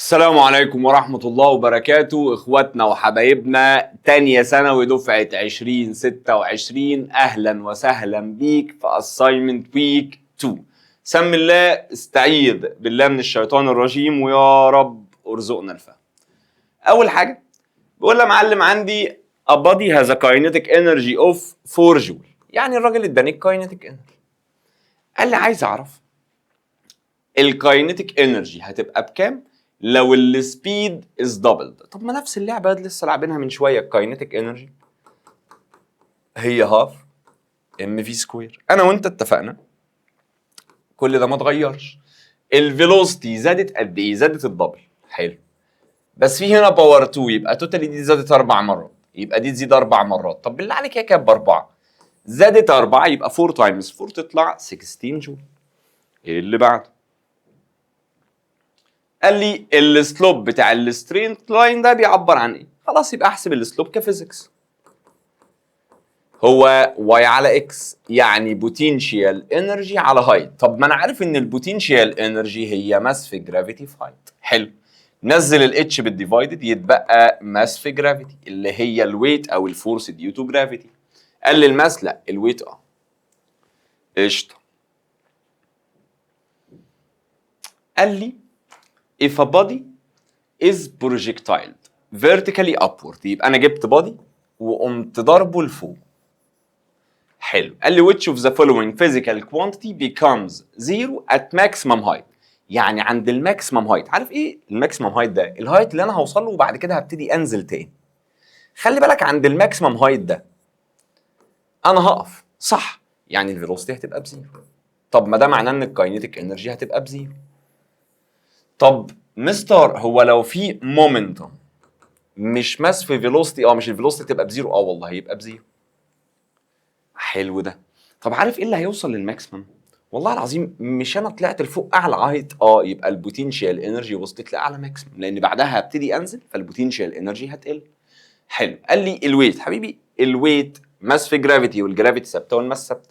السلام عليكم ورحمة الله وبركاته اخواتنا وحبايبنا تانية ثانوي دفعة 2026. اهلا وسهلا بيك في assignment week 2. سم الله استعيذ بالله من الشيطان الرجيم ويا رب ارزقنا الفهم. اول حاجة بقول يا معلم عندي a body has a kinetic energy of 4 جول. يعني الراجل اداني kinetic energy، قال لي عايز اعرف الكاينيتيك انرجي هتبقى بكام لو السبيد از دبلد. طب ما نفس اللعبه اللي لسه لاعبينها من شويه، الكاينيتيك انرجي هي هاف ام في سكوير. انا وانت اتفقنا كل ده ما اتغيرش. الفيلوسيتي زادت قد ايه؟ زادت الدبل. حلو، بس في هنا باور 2، يبقى توتالي دي زادت 4 مرات، يبقى دي تزيد 4 مرات. طب بالله عليك هي كانت ب4، زادت 4 يبقى 4 تايمز 4 تطلع 16 جول. ايه اللي بعده؟ قال لي السلوب بتاع الستريت لاين ده بيعبر عن ايه؟ خلاص يبقى احسب السلوب كفيزيكس. هو واي على اكس يعني بوتنشال انرجي على هايت. طب ما انا عارف ان البوتنشال انرجي هي ماس في جرافيتي في هايت. حلو، نزل الاتش بالديفايدد يتبقى ماس في جرافيتي اللي هي الويت او الفورس ديو تو جرافيتي. قال لي الماس لا الويت. قشطه. قال لي if a body is projectiled vertically upward، يبقى انا جبت body وقمت ضربه لفوق. حلو، قال لي which of the following physical quantity becomes zero at maximum height. يعني عند الماكسيمم هايت. عارف ايه الماكسيمم هايت ده؟ الهايت اللي انا هوصل له وبعد كده هبتدي انزل تاني. خلي بالك عند الماكسيمم هايت ده انا هقف، صح؟ يعني الفيلوسيتي هتبقى بزيرو. طب ما ده معناه ان الكاينيتيك انرجي هتبقى بزيرو. طب مستر هو لو في مومنتوم مش ماس في فيلوسيتي، مش الفيلوسيتي تبقى بزيرو؟ والله هيبقى بزيرو. حلو ده. طب عارف ايه اللي هيوصل للماكسيمم؟ والله العظيم مش انا طلعت لفوق اعلى هايت، يبقى البوتنشال انرجي وصلت لاعلى ماكسيمم، لان بعدها هبتدي انزل فالبوتنشال انرجي هتقل. حلو، قال لي الويت. حبيبي الويت ماس في جرافيتي، والجرافيتي ثابته والماس ثابته.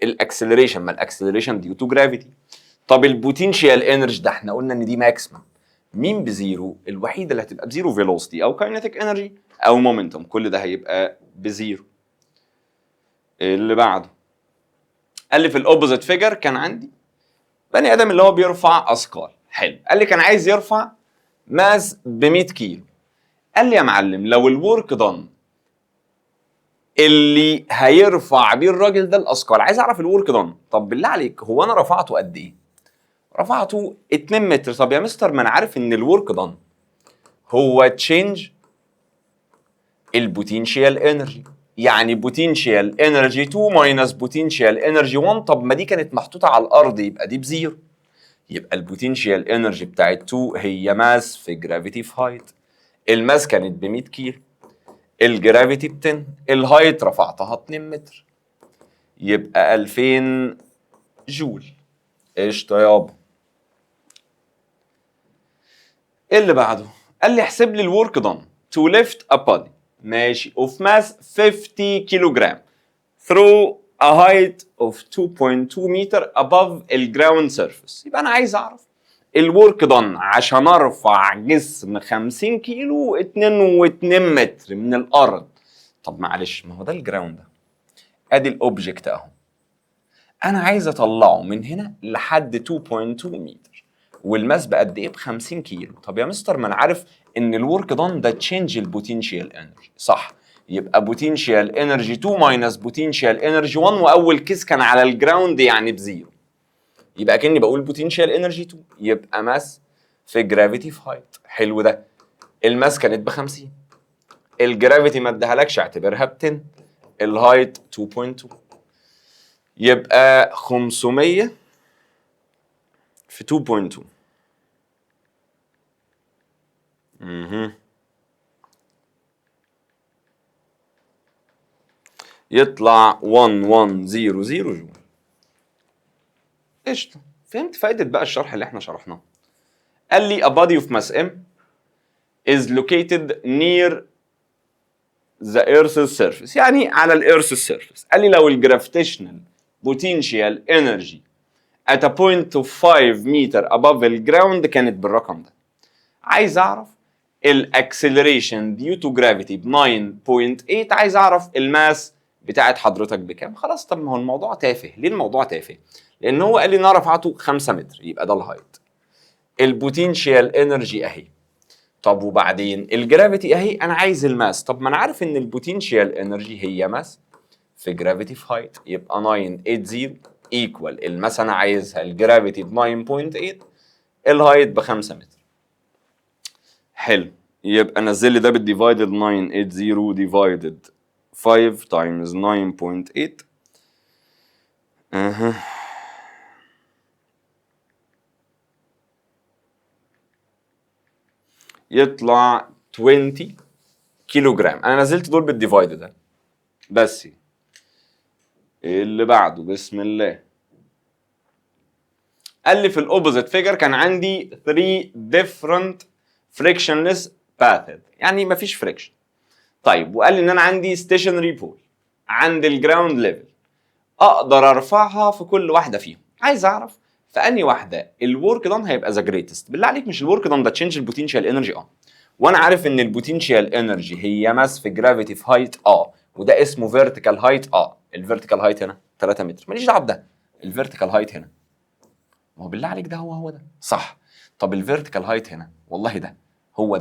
الاكسلريشن، ما الاكسلريشن ديو تو جرافيتي. طب البوتنشال انرجي ده احنا قلنا ان دي ماكسيمم، مين بزيرو؟ الوحيده اللي هتبقى بزيرو فيلوسيتي او كاينيتيك انرجي او مومنتوم، كل ده هيبقى بزيرو. اللي بعده قال لي في الاوبوزيت فيجر كان عندي بني ادم اللي هو بيرفع اثقال. حلو، قال لي كان عايز يرفع ماس ب 100 كيلو. قال لي يا معلم لو الورك دان اللي هيرفع بيه الراجل ده الاثقال، عايز اعرف الورك دان. طب بالله عليك هو انا رفعته قد ايه؟ رفعته 2 متر. طب يا مستر ما انا عارف ان الورك دان هو تشينج البوتنشال انرجي، يعني بوتنشال انرجي 2 ماينس بوتنشال انرجي 1. طب ما دي كانت محطوطه على الارض يبقى دي بزيرو. يبقى البوتنشال انرجي بتاعت 2 هي ماس في جرافيتي في هايت. الماس كانت ب 100 كيلو، الجرافيتي ب 10، الهايت رفعتها 2 متر، يبقى 2000 جول. قشطه يابا. ايه اللي بعده؟ قال لي احسب لي الورك دان تو ليفت ا بادي ماشي اوف ماس 50 كيلو جرام through a height of 2.2 meter above الجراوند سيرفيس. يبقى انا عايز اعرف الورك دان عشان ارفع جسم 50 كيلو 2 متر من الارض. طب معلش ما هو ده الجراوند ده، ادي الاوبجكت اهو، انا عايز اطلعه من هنا لحد 2.2 متر والماس بقد ايه؟ ب 50 كيلو. طب يا مستر ما انا عارف ان الورك دان ده تشينج البوتنشال انرجي، صح؟ يبقى بوتنشال انرجي 2 ماينس بوتنشال انرجي 1، واول كيس كان على الجراوند يعني بزيرو، يبقى كاني بقول بوتنشال انرجي 2 يبقى ماس في جرافيتي في هايت. حلو ده. الماس كانت ب 50، الجرافيتي ما ادهالكش اعتبرها ب 10، الهايت 2.2، يبقى 500 في 2.2. يطلع 1100 جول. قشطه. فهمت فايده بقى الشرح اللي احنا شرحناه. قال لي a body of mass m is located near the earth's surface، يعني على الارث surface. قال لي لو الجرافيتيشنال potential energy at a point of 5 meter above الجراوند كانت بالرقم ده. عايز اعرف الاكسلريشن ديو تو جرافيتي ب 9.8، عايز اعرف الماس بتاعت حضرتك بكام. خلاص، طب ما هو الموضوع تافه. ليه الموضوع تافه؟ لان هو قال لي ان انا رفعته 5 متر، يبقى ده الهايت. البوتنشال انرجي اهي. طب وبعدين الجرافيتي اهي، انا عايز الماس. طب ما انا عارف ان البوتنشال انرجي هي ماس في جرافيتي في هايت، يبقى 980 ايكوال الماس انا عايزها الجرافيتي ب 9.8، الهايت ب 5 متر. حلو، يبقى نزل لي ده بالديفايدد 980 ديفايدد 5 تايمز 9.8. اها، يطلع 20 كيلو جرام. انا نزلت دول بالديفايدد ده بس. اللي بعده بسم الله. قال لي في الاوبوزيت فيجر كان عندي 3 different frictionless paths، يعني مفيش فريكشن. طيب، وقال لي ان انا عندي ستيشنري بول عند الجراوند ليفل، اقدر ارفعها في كل واحده فيهم. عايز اعرف في انهي واحده الورك دان هيبقى ذا جريتست. بالله عليك، مش الورك دان ده تشينج البوتنشال انرجي؟ وانا عارف ان البوتنشال انرجي هي ماس في جرافيتي في هايت، وده اسمه فيرتيكال هايت. الفيرتيكال هايت هنا 3 متر، ماليش دعوه بده. الفيرتيكال هايت هنا، ما هو بالله عليك ده هو ده صح. طب الفيرتيكال هايت هنا، والله ده هو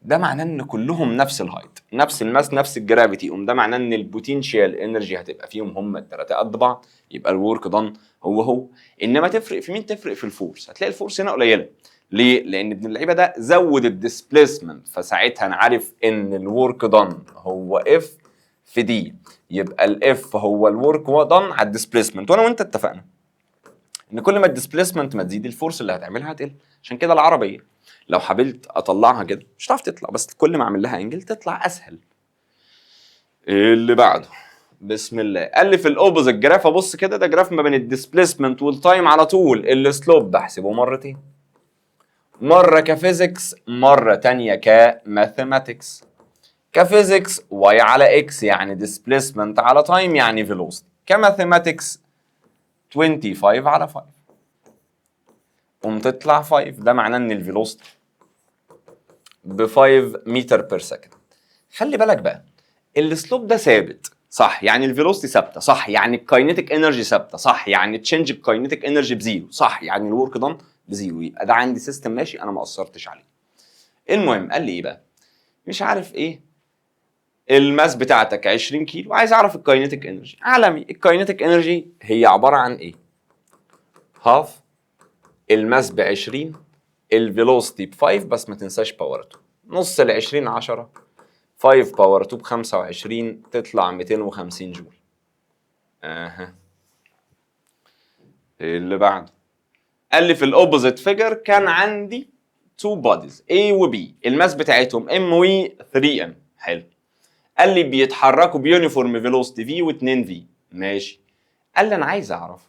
ده معناه ان كلهم نفس الهايت، نفس الماس، نفس الجرافيتي. ده معناه ان البوتنشال انرجي هتبقى فيهم هم الثلاثه قد بعض، يبقى الورك دان هو. انما تفرق في مين؟ تفرق في الفورس. هتلاقي الفورس هنا قليله. ليه؟ لان ابن اللعيبه ده زود الديسبيسمنت، فساعتها نعرف ان الورك دان هو اف في دي، يبقى الاف هو الورك دان على الديسبيسمنت. وانا وانت اتفقنا ان كل ما الديسبيسمنت ما تزيد الفورس اللي هتعملها هتقل. عشان كده العربيه لو حاولت اطلعها كده مش هتعرف تطلع، بس كل ما اعمل لها انجل تطلع اسهل. اللي بعده بسم الله. قال لي في الاوبوزيت جراف، ابص كده، ده جراف ما بين الديسبيسمنت والتايم على طول. السلوب بحسبه مرتين، مره كفيزيكس، مره تانية كماثيماتكس. كفيزيكس واي على اكس يعني ديسبيسمنت على تايم يعني فيلوسيتي. كماثيماتكس 25 على 5 تطلع 5. ده معناه ان الفيلوسيتي ب 5 متر بير سكند. خلي بالك بقى، السلوب ده ثابت صح، يعني الفيلوسيتي ثابته صح، يعني الكاينيتيك انرجي ثابته صح، يعني تشينج الكاينيتيك انرجي بزيرو صح، يعني الورك دان بزيرو. يبقى ده عندي سيستم ماشي، انا ما قصرتش عليه. المهم قال لي ايه بقى؟ مش عارف ايه، الماس بتاعتك 20 كيلو، عايز اعرف الكاينيتيك انرجي. عالمي، الكاينيتيك انرجي هي عباره عن ايه؟ هاف الماس ب 20، الفيلوسيتي ب 5، بس ما تنساش باور 2. نص ال 20 10، 5 باور 2 ب 25، تطلع 250 جول. اللي بعده قال لي في الاوبوزيت فيجر كان عندي 2 بوديز A و B، الماس بتاعتهم M و 3M. حلو. قال لي بيتحركوا بيونيفورم فيلوسيتي V و 2 V. ماشي. قال لي انا عايز اعرف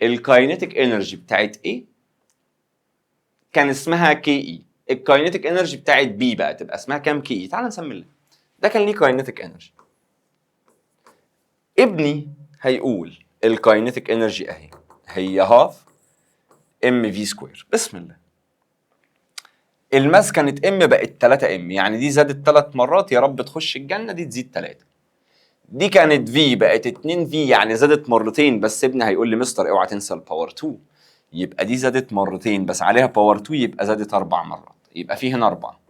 الكاينيتيك انرجي بتاعت A كان اسمها كي اي، الكاينيتيك انرجي بتاعت بي بقى تبقى اسمها كام كي اي. تعال نسمي لها. ده كان ليه كاينيتيك انرجي. ابني هيقول الكاينيتيك انرجي اهي هي هاف ام في سكوير. بسم الله. الماس كانت ام بقت 3 ام، يعني دي زادت 3 مرات، يا رب تخش الجنه، دي تزيد 3. دي كانت في بقت 2 في، يعني زادت مرتين، بس ابني هيقول لي مستر اوعى تنسى الباور 2، يبقى دي زادت مرتين بس عليها باور 2، يبقى زادت 4 مرات، يبقى في هنا 4.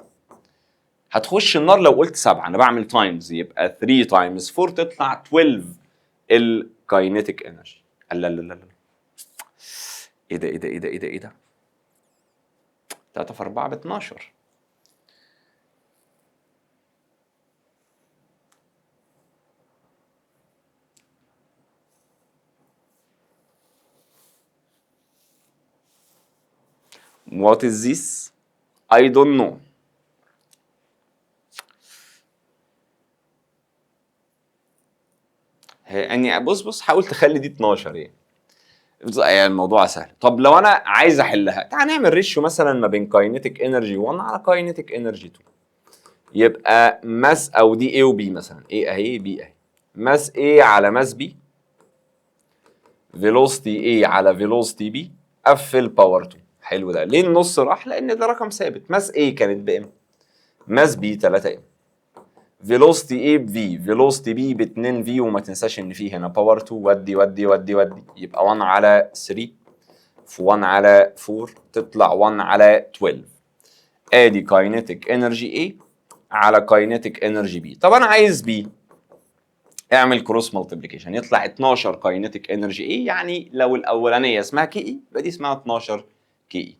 هتخش النار لو قلت 7، انا بعمل تايمز، يبقى 3 تايمز 4 تطلع 12 الكاينيتيك انرجي. لا لا لا لا، ايه ده 3 في 4 ب 12. What is this? I don't know. يعني بص حاول تخلي دي 12 يعني الموضوع سهل. طب لو انا عايز احلها، تعال نعمل ريشيو مثلا ما بين كاينيتيك انرجي 1 على كاينيتيك انرجي 2. يبقى ماس، او دي A و B مثلا، A اهي B اهي، ماس A على ماس B، فيلوسيتي A على فيلوسيتي B، قفل باور 2. حلو ده. ليه النص راح؟ لان ده رقم ثابت. ماس A كانت بام، ماس B 3 ام، فيلوستي A بفي، فيلوستي B ب 2 في، وما تنساش ان في هنا باور 2، ودي ودي ودي ودي، يبقى 1 على 3 في 1 على 4 تطلع 1 على 12. ادي كاينيتيك انرجي A على كاينيتيك انرجي B. طب انا عايز B، اعمل كروس مالتيبليكيشن يطلع 12 كاينيتيك انرجي A، يعني لو الاولانيه اسمها كي اي يبقى دي اسمها 12 كي اي.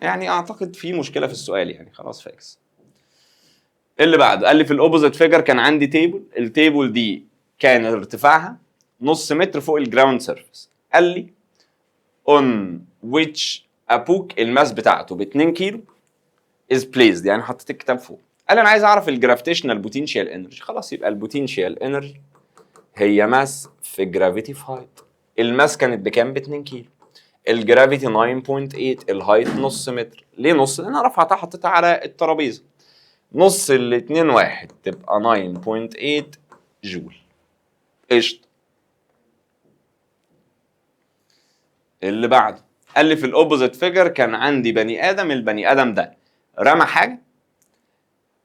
يعني اعتقد في مشكله في السؤال، يعني خلاص فاكس. اللي بعده قال لي في الاوبوزيت فيجر كان عندي تيبل، التيبل دي كان ارتفاعها نص متر فوق الجراوند سيرفيس. قال لي on which a book الماس بتاعته ب 2 كيلو is placed، يعني حطيت الكتاب فوق. قال لي انا عايز اعرف الجرافيتيشنال بوتنشال انرجي. خلاص يبقى البوتنشال انرجي هي ماس في جرافيتي في هايت. الماس كانت بكام؟ ب 2 كيلو. الجرافيتي 9.8، الهايت نص متر. ليه نص؟ لان انا رفعتها حطيتها على الترابيزه. نص الاتنين واحد تبقى 9.8 جول. قشطه. اللي بعده قال لي في الاوبوزيت فيجر كان عندي بني ادم، البني ادم ده رمى حاجه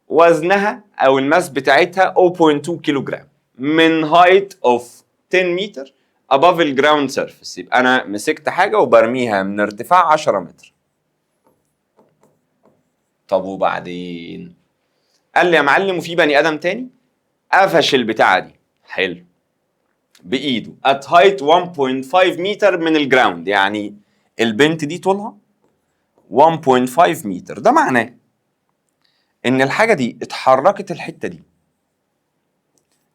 وزنها او الماس بتاعتها 0.2 كيلو جرام من هايت اوف 10 متر above الجراوند سيرفيس. يبقى انا مسكت حاجه وبرميها من ارتفاع 10 متر. طب وبعدين؟ قال لي يا معلم وفي بني ادم تاني قفش البتاعه دي، حلو، بايده at height 1.5 متر من الجراوند. يعني البنت دي طولها 1.5 متر. ده معناه ان الحاجه دي اتحركت الحته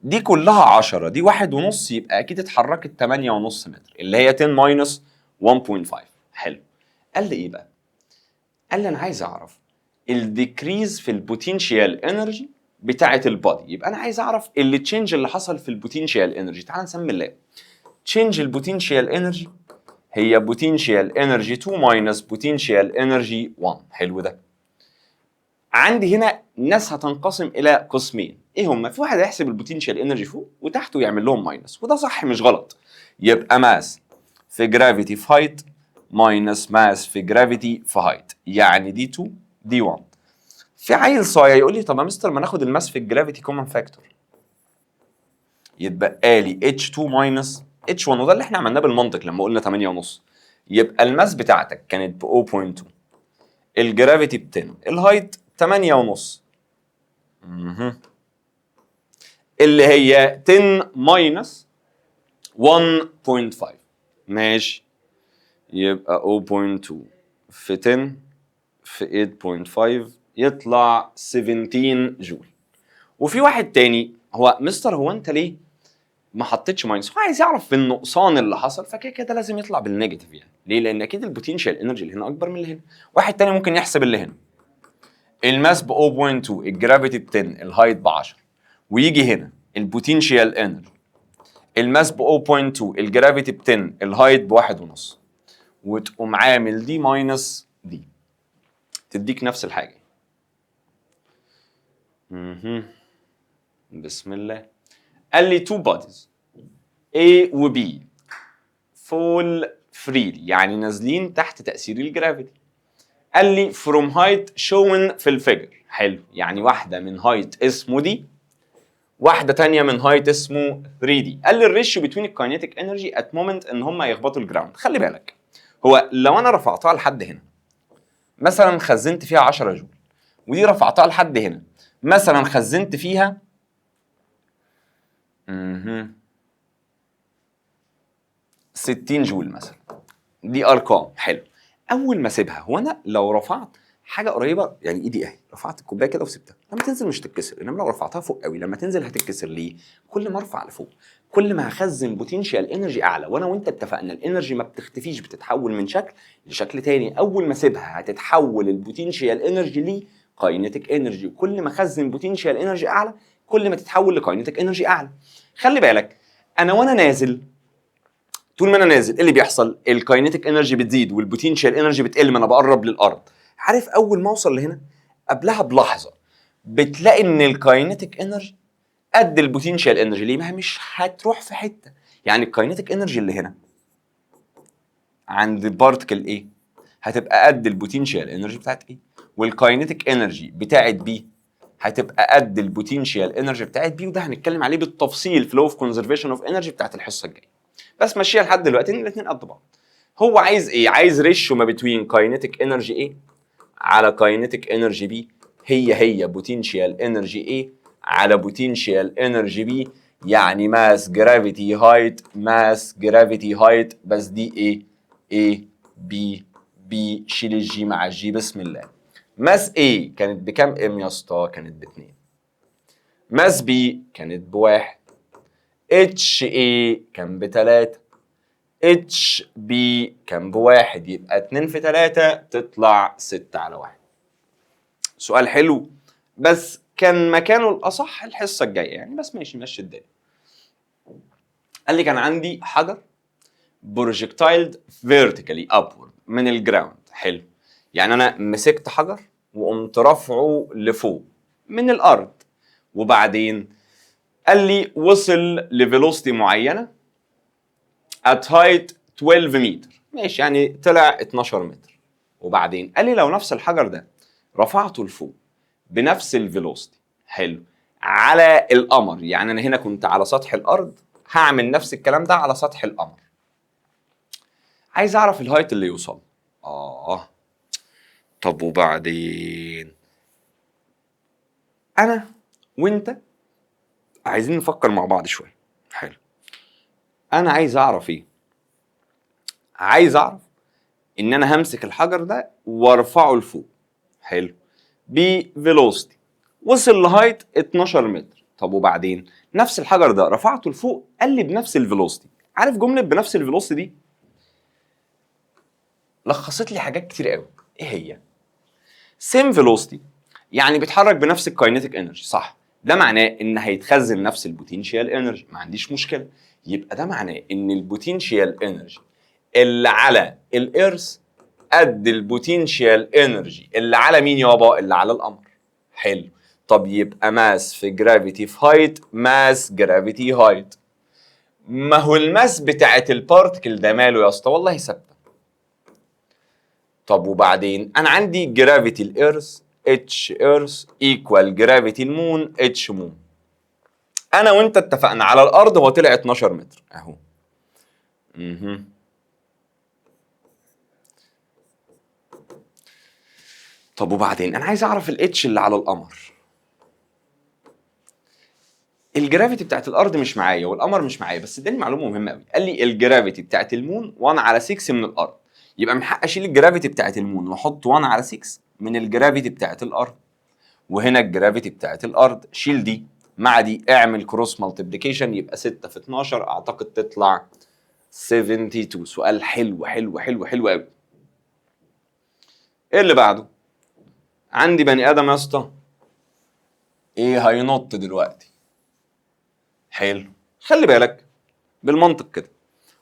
دي كلها 10، دي 1.5، يبقى اكيد اتحركت 8.5 متر اللي هي 10 ماينس 1.5. حلو. قال لي ايه بقى؟ قال لي انا عايز اعرف الديكريز في البوتنشال انرجي بتاعه البادي. يبقى انا عايز اعرف اللي تشينج اللي حصل في البوتنشال انرجي. تعال نسمي الله تشينج البوتنشال انرجي هي بوتنشال انرجي 2 ماينس بوتنشال انرجي 1. حلو ده. عندي هنا ناس هتنقسم الى قسمين. ايه هم؟ في واحد هيحسب البوتنشال انرجي فوق وتحته يعمل لهم ماينس، وده صح مش غلط. يبقى ماس في جرافيتي في هايت ماينس ماس في جرافيتي في هايت، يعني دي 2 دي 1. في عيل صايع يقول لي طب يا مستر ما ناخد الماس في الجرافيتي كومن فاكتور، يتبقى لي H2 ماينس H1، وده اللي احنا عملناه بالمنطق لما قلنا 8.5. يبقى الماس بتاعتك كانت ب 0.2، الجرافيتي ب 10، الهايت 8.5، اللي هي 10 ماينس 1.5. ماشي. يبقى 0.2 في 10 في 8.5 يطلع 17 جول. وفي واحد تاني هو مستر هو انت ليه ما حطيتش ماينس؟ هو عايز يعرف في النقصان اللي حصل، فكده كده لازم يطلع بالنيجاتيف. يعني ليه؟ لان اكيد البوتنشال انرجي اللي هنا اكبر من اللي هنا. واحد تاني ممكن يحسب اللي هنا الماس ب 0.2، الجرافيتي ب 10، الهايت ب 10، ويجي هنا البوتنشال انرجي الماس ب 0.2، الجرافيتي ب 10، الهايت ب 1.5، وتقوم عامل دي ماينس دي تديك نفس الحاجه. بسم الله. قال لي two bodies A و B fall freely، يعني نازلين تحت تأثير الجرافيتي. قال لي from height shown في الفيجر. حلو، يعني واحدة من هايت اسمه دي، واحدة تانية من هايت اسمه 3D. قال لي الريشيو بتوين الكاينيتيك انرجي ات مومنت ان هم يخبطوا الجراوند. خلي بالك هو لو انا رفعتها لحد هنا مثلا خزنت فيها 10 جول، ودي رفعتها لحد هنا مثلا خزنت فيها 60 جول مثلا، دي ارقام. حلو. اول ما اسيبها، هو انا لو رفعت حاجه قريبه يعني ايدي اهي، رفعت الكوبايه كده وسبتها، لما تنزل مش تتكسر. انما لو رفعتها فوق قوي لما تنزل هتتكسر. ليه؟ كل ما ارفع لفوق كل ما هخزن بوتنشال انرجي اعلى، وانا وانت اتفقنا الانرجي ما بتختفيش، بتتحول من شكل لشكل تاني. اول ما اسيبها هتتحول البوتنشال انرجي لي كاينيتيك انرجي، وكل ما اخزن بوتنشال انرجي اعلى كل ما تتحول لكاينيتيك انرجي اعلى. خلي بالك انا وانا نازل، طول ما انا نازل ايه اللي بيحصل؟ الكاينيتيك انرجي بتزيد والبوتنشال انرجي بتقل، ما انا بقرب للارض. عارف اول ما اوصل لهنا قبلها بلحظه بتلاقي ان الكاينيتيك انرجي قد البوتنشال انرجي. ليه؟ ما هي مش هتروح في حته، يعني الكاينيتيك انرجي اللي هنا عند بارتكل A هتبقى قد البوتنشال انرجي بتاعت A، والكاينيتيك انرجي بتاعت B هتبقى قد البوتنشال انرجي بتاعت B، وده هنتكلم عليه بالتفصيل في لو اوف كونزرفيشن اوف انرجي بتاعت الحصه الجايه. بس ماشيها لحد دلوقتي ان الاثنين قد بعض. هو عايز ايه؟ عايز ريشيو ما بين كاينيتيك انرجي A على كاينيتيك انرجي B هي بوتنشال انرجي A على بوتنشال انرجي B، يعني ماس جرافيتي هايت ماس جرافيتي هايت، بس دي ايه؟ A B B، شيل الجي مع الجي بسم الله. ماس A كانت بكام ام يا اسطى؟ كانت ب2. ماس B كانت ب1. اتش A كان ب3. اتش بي كان ب1، يبقى 2 في 3 تطلع 6 على 1. سؤال حلو بس كان مكانه الأصح الحصة الجاية يعني، بس ماشي ماشي الدنيا. قال لي كان عندي حجر بروجكتايلد فيرتيكالي ابورد من الجراوند. حلو، يعني أنا مسكت حجر وقمت رافعه لفوق من الأرض، وبعدين قال لي وصل لفيلوسيتي معينة at height 12 متر، ماشي يعني طلع 12 متر. وبعدين قال لي لو نفس الحجر ده رفعته لفوق بنفس الفيلوسيتي، حلو، على القمر، يعني انا هنا كنت على سطح الارض، هعمل نفس الكلام ده على سطح القمر. عايز اعرف الهايت اللي يوصل. طب وبعدين انا وانت عايزين نفكر مع بعض شويه. حلو، انا عايز اعرف ايه؟ عايز اعرف ان انا همسك الحجر ده وارفعه لفوق، حلو، بفيلوسيتي وصل لهايت 12 متر. طب وبعدين نفس الحجر ده رفعته لفوق قال لي بنفس الفيلوسيتي. عارف جمله بنفس الفيلوسيتي دي لخصت لي حاجات كتير قوي. ايه هي؟ سيم فيلوسيتي يعني بيتحرك بنفس الكاينيتيك انرجي، صح؟ ده معناه ان هيتخزن نفس البوتنشال انرجي، ما عنديش مشكله. يبقى ده معناه ان البوتنشال انرجي اللي على الارث قد البوتنشال انرجي اللي على مين يابا؟ اللي على القمر. حلو، طب يبقى ماس في جرافيتي في هايت ماس جرافيتي هايت. ما هو الماس بتاعت البارتكل ده ماله يا اسطى؟ والله ثابته. طب وبعدين انا عندي جرافيتي الارث اتش ارث ايكوال جرافيتي المون اتش مون. انا وانت اتفقنا على الارض هو طلع 12 متر اهو. طب وبعدين انا عايز اعرف الاتش اللي على القمر. الجرافيتي بتاعت الارض مش معايا والقمر مش معايا، بس اداني معلومه مهمه قوي. قال لي الجرافيتي بتاعت المون 1 على 6 من الارض، يبقى من حق اشيل الجرافيتي بتاعت المون واحط 1 على 6 من الجرافيتي بتاعت الارض. وهنا الجرافيتي بتاعت الارض، شيل دي مع دي اعمل كروس مالتيبليكيشن، يبقى 6 في 12 اعتقد تطلع 72. سؤال حلو حلو حلو حلو قوي. ايه اللي بعده؟ عندي بني ادم يا اسطى، ايه هينط دلوقتي. حلو، خلي بالك بالمنطق كده،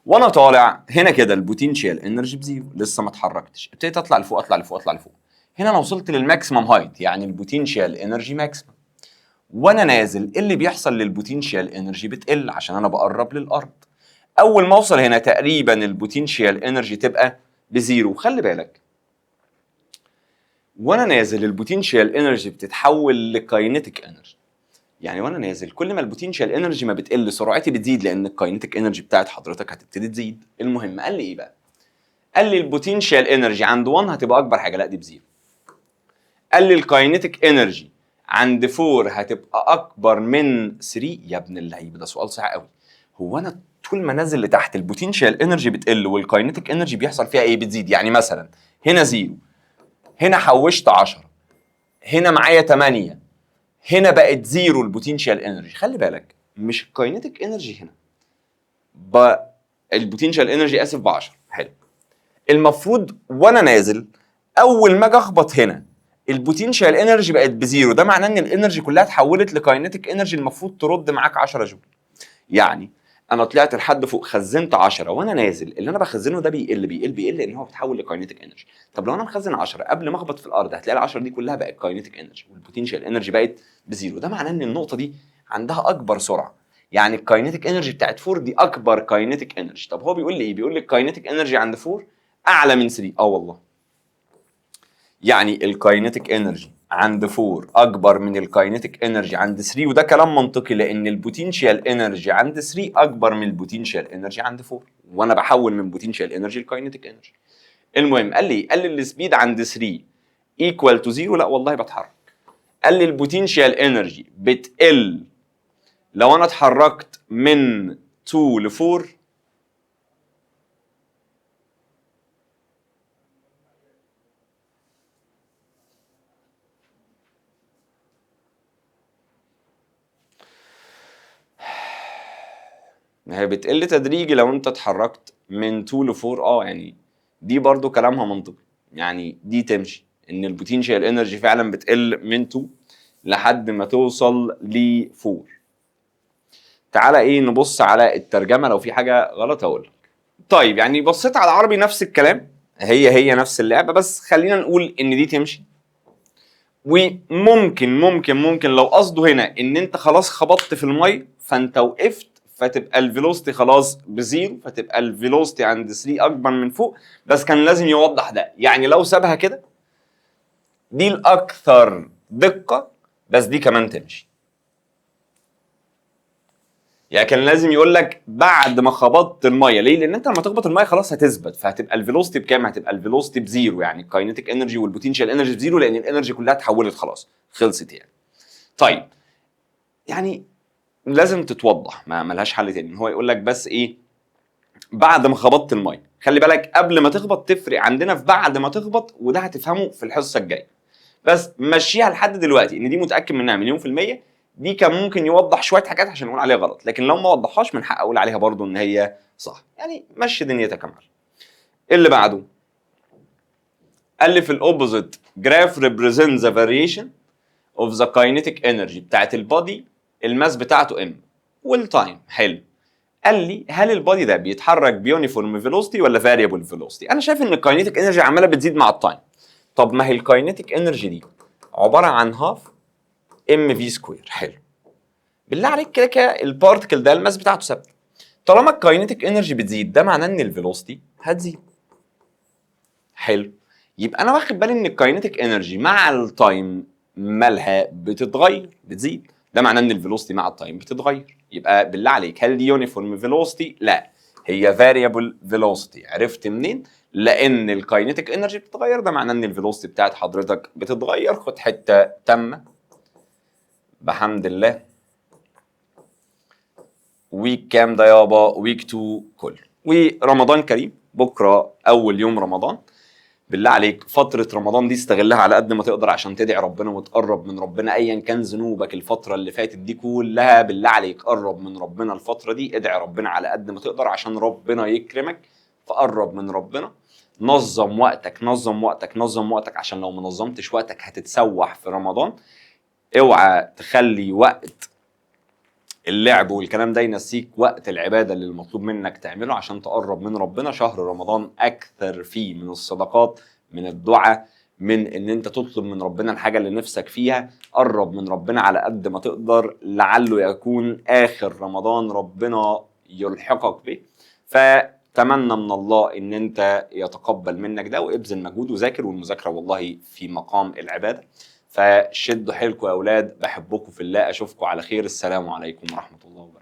وانا طالع هنا كده البوتنشال انرجي بزيرو، لسه ما اتحركتش، ابتديت اطلع لفوق اطلع لفوق اطلع لفوق. هنا انا وصلت للماكسيمم هايت، يعني البوتنشال انرجي ماكسيمم. وانا نازل ايه اللي بيحصل للبوتنشال انرجي؟ بتقل عشان انا بقرب للارض. اول ما اوصل هنا تقريبا البوتنشال انرجي تبقى بزيرو. خلي بالك وانا نازل البوتنشال انرجي بتتحول لكاينيتيك انرجي، يعني وانا نازل كل ما البوتنشال انرجي ما بتقل سرعتي بتزيد، لان الكاينيتيك انرجي بتاعت حضرتك هتبتدي تزيد. المهم قال لي ايه بقى؟ قال لي البوتنشال انرجي عند 1 هتبقى اكبر حاجه، لا دي بزيرو. قال لي الكاينيتيك انرجي عند 4 هتبقى اكبر من 3. يا ابن اللعيبه ده سؤال صعب قوي. هو انا طول ما نازل لتحت البوتنشال انرجي بتقل والكاينيتيك انرجي بيحصل فيها ايه؟ بتزيد. يعني مثلا هنا 0، هنا حوشت 10، هنا معايا 8، هنا بقت 0 البوتنشال انرجي. خلي بالك مش الكاينيتيك انرجي هنا البوتنشال انرجي اسف ب 10. حلو، المفروض وانا نازل اول ما اجي اخبط هنا البوتنشال انرجي بقت بزيرو، ده معناه ان الانرجي كلها اتحولت لكاينيتيك انرجي المفروض ترد معاك 10 جول. يعني انا طلعت لحد فوق خزنت 10 وانا نازل اللي انا بخزنه ده بيقل بيقل بيقل لان هو بيتحول لكاينيتيك انرجي. طب لو انا مخزن 10 قبل ما اخبط في الارض هتلاقي ال 10 دي كلها بقت كاينيتيك انرجي والبوتنشال انرجي بقت بزيرو، ده معناه ان النقطه دي عندها اكبر سرعه. يعني الكاينيتيك انرجي بتاعت 4 دي اكبر كاينيتيك انرجي. طب هو بيقول لي ايه؟ بيقول لي الكاينيتيك انرجي عند 4 اعلى من 3. والله يعني الكاينيتيك انرجي عند 4 اكبر من الكاينيتيك انرجي عند 3، وده كلام منطقي لان البوتنشال انرجي عند 3 اكبر من البوتنشال انرجي عند 4، وانا بحول من بوتنشال انرجي لكاينيتيك انرجي. المهم قال لي السبيد عند 3 ايكوال تو 0. لا والله بتحرك. قال لي البوتنشال انرجي بتقل لو انا اتحركت من 2 ل 4. ما هي بتقل تدريجي لو انت اتحركت من 2 ل 4. يعني دي برضو كلامها منطقي، يعني دي تمشي ان البوتنشال انرجي فعلا بتقل من 2 لحد ما توصل ل 4. تعالى ايه نبص على الترجمه لو في حاجه غلط هقول لك. طيب يعني بصيت على العربي نفس الكلام، هي نفس اللعبه، بس خلينا نقول ان دي تمشي. وممكن لو قصده هنا ان انت خلاص خبطت في الميه فانت وقفت، فتبقى الفيلوسيتي خلاص بزيرو، فتبقى الفيلوسيتي عند 3 اكبر من فوق. بس كان لازم يوضح ده، يعني لو سابها كده دي الاكثر دقه، بس دي كمان تمشي. يعني كان لازم يقول لك بعد ما خبطت الميه. ليه؟ لان انت لما تخبط الميه خلاص هتثبت، فهتبقى الفيلوسيتي بكام؟ هتبقى الفيلوسيتي بزيرو، يعني الكاينيتيك انرجي والبوتنشال انرجي بزيرو، لان الانرجي كلها اتحولت خلاص، خلصت يعني. طيب يعني لازم تتوضح، ما ملهاش حل تاني. هو يقول لك بس ايه؟ بعد ما خبطت الميه. خلي بالك قبل ما تخبط تفرق عندنا في بعد ما تخبط، وده هتفهمه في الحصه الجايه. بس مشيها لحد دلوقتي ان دي متاكد منها مليون في الميه. دي كان ممكن يوضح شويه حاجات عشان نقول عليها غلط، لكن لو ما وضحهاش من حق اقول عليها برضو ان هي صح. يعني مشي دنيتك يا معلم. اللي بعده قال لي في الاوبوزيت جراف ريبريزنت ذا فاريشن اوف ذا كاينيتيك انرجي بتاعت البادي، الماس بتاعته ام والتايم. حلو. قال لي هل البادي ده بيتحرك بيونيفورم فيلوسيتي ولا فاريبل فيلوسيتي؟ انا شايف ان الكاينيتيك انرجي عماله بتزيد مع التايم. طب ما هي الكاينيتيك انرجي دي عباره عن هاف ام في سكوير. حلو. بالله عليك كده كده البارتكل ده الماس بتاعته ثابته. طالما الكاينيتيك انرجي بتزيد ده معناه ان الفيلوسيتي هتزيد. حلو. يبقى انا واخد بالي ان الكاينيتيك انرجي مع التايم مالها بتتغير، بتزيد. ده معناه ان الفيلوسيتي مع التايم بتتغير. يبقى بالله عليك هل دي يونيفورم فيلوسيتي؟ لا، هي فاريبل فيلوسيتي. عرفت منين؟ لان الكاينيتيك انرجي بتتغير، ده معناه ان الفيلوسيتي بتاعت حضرتك بتتغير. خد حته تامه بحمد الله. ويك كام ده يابا؟ ويك 2 كله. ورمضان كريم، بكره اول يوم رمضان. بالله عليك فترة رمضان دي استغلها على قد ما تقدر عشان تدعي ربنا وتقرب من ربنا. ايا كان ذنوبك الفترة اللي فاتت دي كلها، بالله عليك قرب من ربنا الفترة دي، ادعي ربنا على قد ما تقدر عشان ربنا يكرمك. فقرب من ربنا. نظم وقتك نظم وقتك نظم وقتك، عشان لو منظمتش وقتك هتتسوح في رمضان. اوعى تخلي وقت اللعب والكلام ده ينسيك وقت العبادة اللي المطلوب منك تعمله عشان تقرب من ربنا. شهر رمضان أكثر فيه من الصدقات، من الدعاء، من ان انت تطلب من ربنا الحاجة اللي نفسك فيها. قرب من ربنا على قد ما تقدر، لعله يكون آخر رمضان ربنا يلحقك به. فتمنى من الله ان انت يتقبل منك ده، وابذل مجهود وذاكر، والمذاكرة والله في مقام العبادة. فشدوا حيلكم يا اولاد، بحبكم في الله، اشوفكم على خير. السلام عليكم ورحمه الله وبركاته.